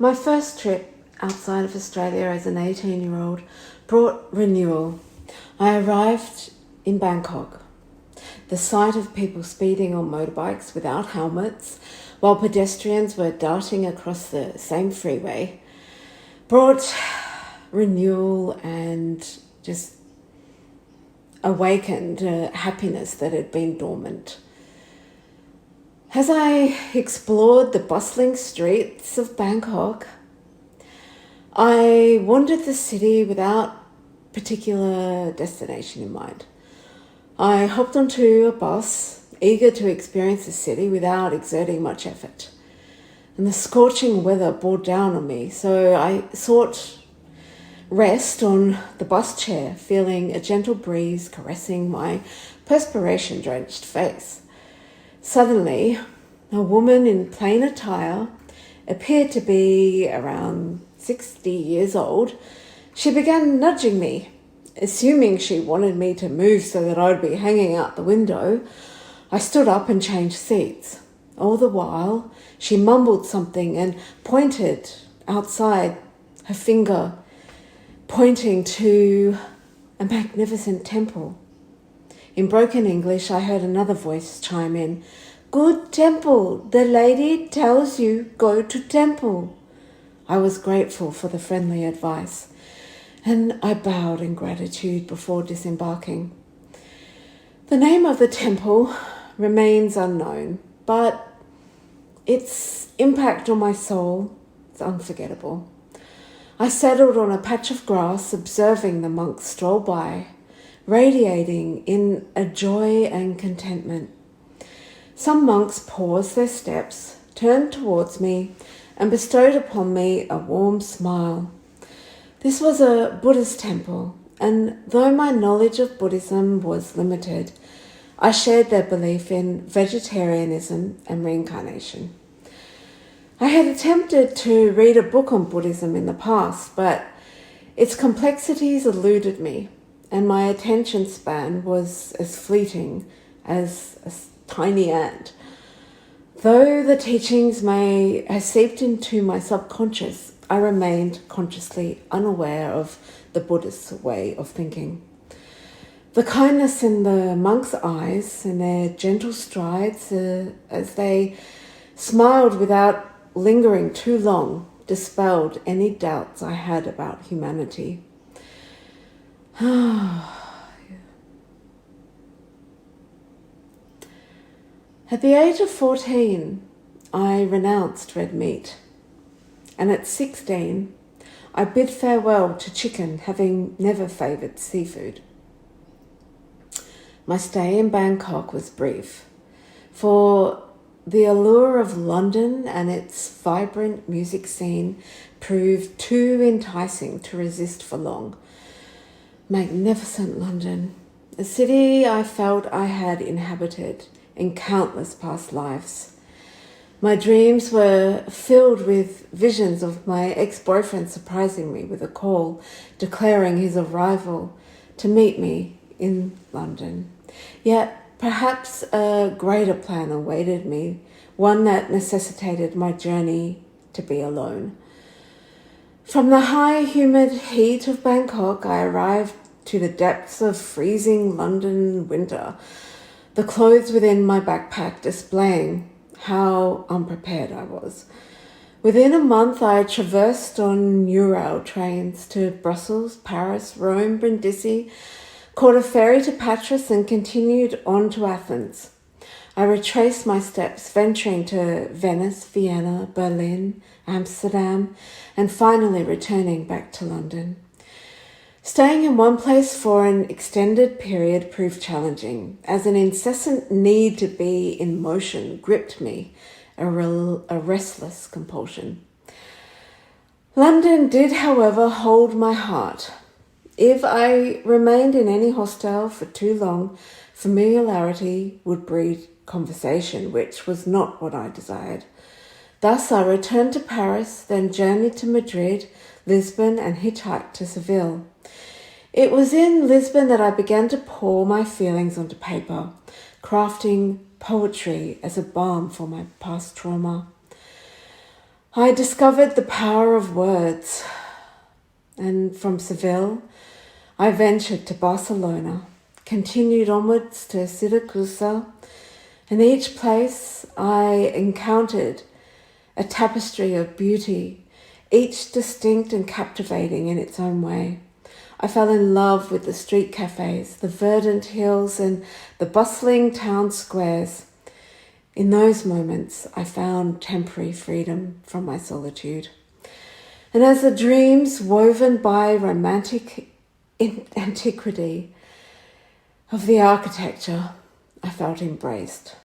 My first trip outside of Australia as an 18-year-old brought renewal. I arrived in Bangkok. The sight of people speeding on motorbikes without helmets while pedestrians were darting across the same freeway brought renewal and just awakened a happiness that had been dormant. As I explored the bustling streets of Bangkok, I wandered the city without particular destination in mind. I hopped onto a bus, eager to experience the city without exerting much effort. And the scorching weather bore down on me, so I sought rest on the bus chair, feeling a gentle breeze caressing my perspiration-drenched face. Suddenly, a woman in plain attire appeared to be around 60 years old. She began nudging me, assuming she wanted me to move so that I'd be hanging out the window. I stood up and changed seats. All the while, she mumbled something and pointed outside, her finger pointing to a magnificent temple. In broken English, I heard another voice chime in. "Good temple. The lady tells you go to temple." I was grateful for the friendly advice, and I bowed in gratitude before disembarking. The name of the temple remains unknown, but its impact on my soul is unforgettable. I settled on a patch of grass, observing the monks stroll by, radiating in a joy and contentment. Some monks paused their steps, turned towards me, and bestowed upon me a warm smile. This was a Buddhist temple, and though my knowledge of Buddhism was limited, I shared their belief in vegetarianism and reincarnation. I had attempted to read a book on Buddhism in the past, but its complexities eluded me, and my attention span was as fleeting as a tiny ant. Though the teachings may have seeped into my subconscious, I remained consciously unaware of the Buddhist way of thinking. The kindness in the monks' eyes and their gentle strides as they smiled without lingering too long dispelled any doubts I had about humanity. At the age of 14, I renounced red meat, and at 16, I bid farewell to chicken, having never favoured seafood. My stay in Bangkok was brief, for the allure of London and its vibrant music scene proved too enticing to resist for long. Magnificent London, a city I felt I had inhabited in countless past lives. My dreams were filled with visions of my ex-boyfriend surprising me with a call, declaring his arrival to meet me in London. Yet perhaps a greater plan awaited me, one that necessitated my journey to be alone. From the high, humid heat of Bangkok, I arrived to the depths of freezing London winter, the clothes within my backpack displaying how unprepared I was. Within a month, I traversed on Eurail trains to Brussels, Paris, Rome, Brindisi, caught a ferry to Patras and continued on to Athens. I retraced my steps, venturing to Venice, Vienna, Berlin, Amsterdam, and finally returning back to London. Staying in one place for an extended period proved challenging, as an incessant need to be in motion gripped me, a restless compulsion. London did, however, hold my heart. If I remained in any hostel for too long, familiarity would breed conversation, which was not what I desired. Thus I returned to Paris, then journeyed to Madrid, Lisbon, and hitchhiked to Seville. It was in Lisbon that I began to pour my feelings onto paper, crafting poetry as a balm for my past trauma. I discovered the power of words, and from Seville, I ventured to Barcelona, continued onwards to Siracusa, and each place I encountered a tapestry of beauty, each distinct and captivating in its own way. I fell in love with the street cafes, the verdant hills, and the bustling town squares. In those moments, I found temporary freedom from my solitude. And as the dreams woven by romantic antiquity of the architecture, I felt embraced.